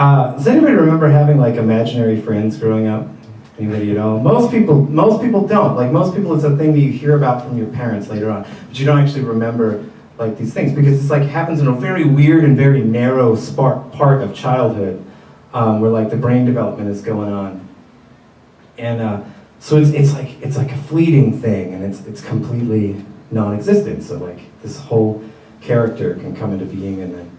Does anybody remember having like imaginary friends growing up? Anybody at all? Most people don't. Like most people, it's a thing that you hear about from your parents later on, but you don't actually remember like these things because it's like happens in a very weird and very narrow part of childhood, where like the brain development is going on, and so it's like a fleeting thing, and it's completely non-existent. So like this whole character can come into being and then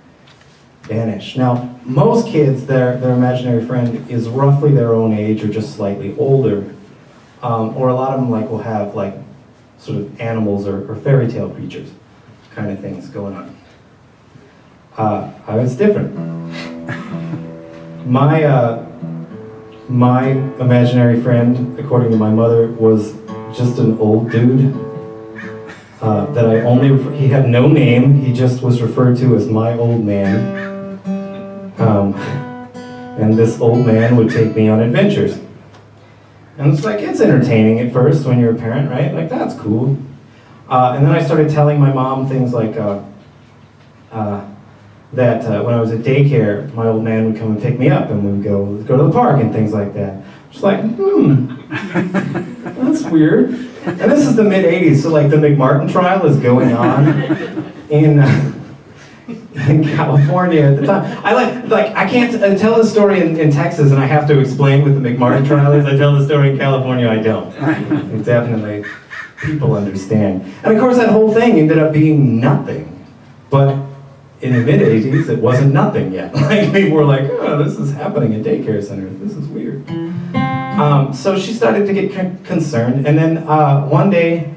vanish. Now, most kids, their imaginary friend is roughly their own age or just slightly older, or a lot of them like will have like sort of animals or fairy tale creatures kind of things going on. I was different. My imaginary friend, according to my mother, was just an old dude that he had no name, he just was referred to as my old man. And this old man would take me on adventures. And it's like, it's entertaining at first when you're a parent, right? Like, that's cool. And then I started telling my mom things like that when I was at daycare, my old man would come and pick me up and we would go to the park and things like that. Just like, that's weird. And this is the mid-'80s, so like the McMartin trial is going on in California at the time. I can't tell the story in Texas and I have to explain what the McMartin trial is. I tell the story in California, I don't. It definitely, people understand. And of course that whole thing ended up being nothing. But in the mid-'80s, it wasn't nothing yet. Like people were like, oh, this is happening in daycare centers. This is weird. So she started to get concerned. And then one day,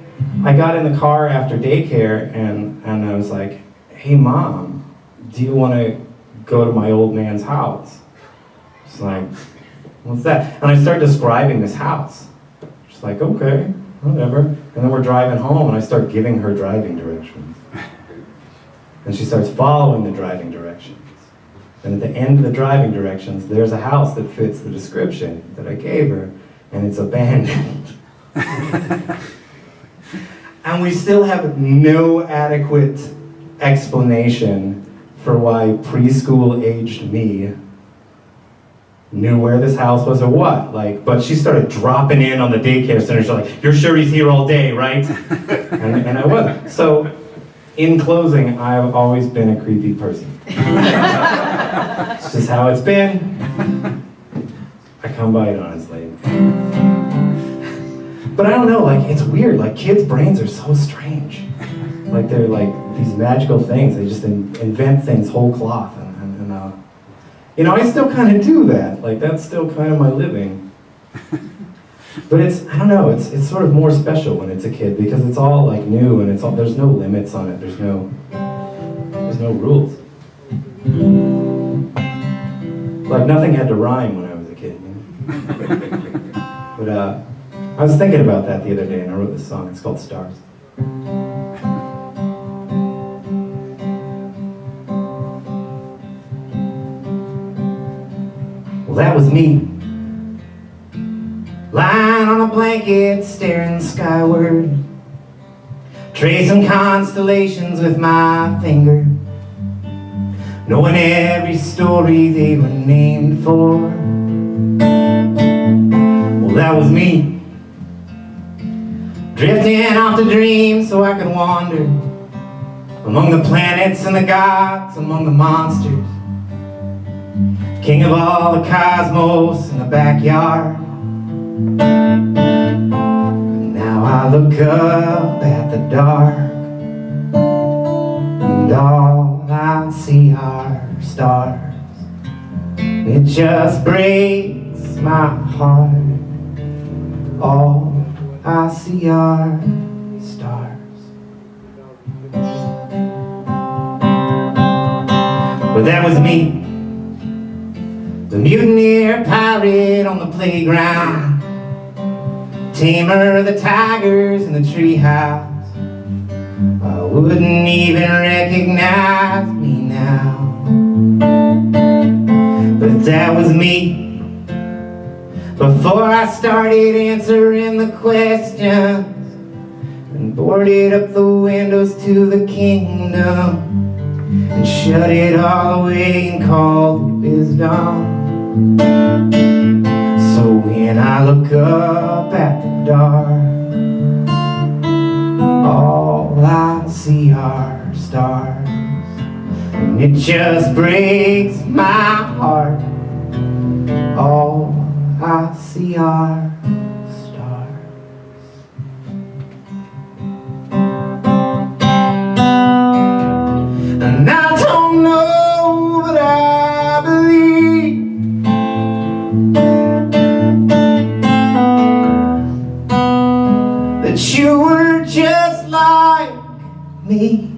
I got in the car after daycare and I was like, hey Mom, do you want to go to my old man's house? She's like, what's that? And I start describing this house. She's like, okay, whatever. And then we're driving home and I start giving her driving directions. And she starts following the driving directions. And at the end of the driving directions, there's a house that fits the description that I gave her, and it's abandoned. And we still have no adequate explanation for why preschool-aged me knew where this house was or what. Like, but she started dropping in on the daycare center. She's like, "You're sure he's here all day, right?" and I wasn't. So, in closing, I've always been a creepy person. It's just how it's been. I come by it honestly. But I don't know, like, it's weird. Like, kids' brains are so strange. Like, they're like these magical things. They just invent things whole cloth. And you know, I still kind of do that. Like, that's still kind of my living. But I don't know, it's sort of more special when it's a kid because it's all like new and there's no limits on it. There's no rules. Like nothing had to rhyme when I was a kid. You know? But I was thinking about that the other day and I wrote this song. It's called Stars. Well, that was me. Lying on a blanket, staring skyward, tracing constellations with my finger, knowing every story they were named for. Well, that was me, drifting off to dreams so I could wander among the planets and the gods, among the monsters, king of all the cosmos in the backyard. Now I look up at the dark, and all I see are stars. It just breaks my heart. All I see are stars. But that was me, the mutineer pirate on the playground, Tamer of the tigers in the treehouse. I wouldn't even recognize me now. But that was me before I started answering the questions and boarded up the windows to the kingdom. and shut it all away and call it wisdom. So when I look up at the dark, all I see are stars, and it just breaks my heart. All I see are stars. And I don't know, but I believe that you were just like me.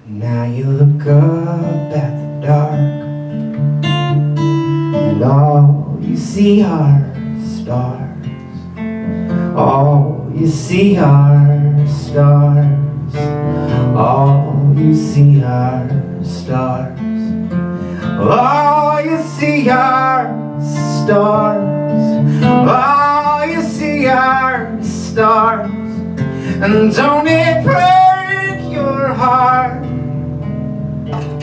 Now you look up at the dark, and all you see are stars. All you see are stars. All you see are stars. All you see are stars. All you see are stars. And don't it break your heart?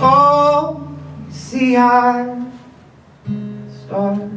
All you see are stars.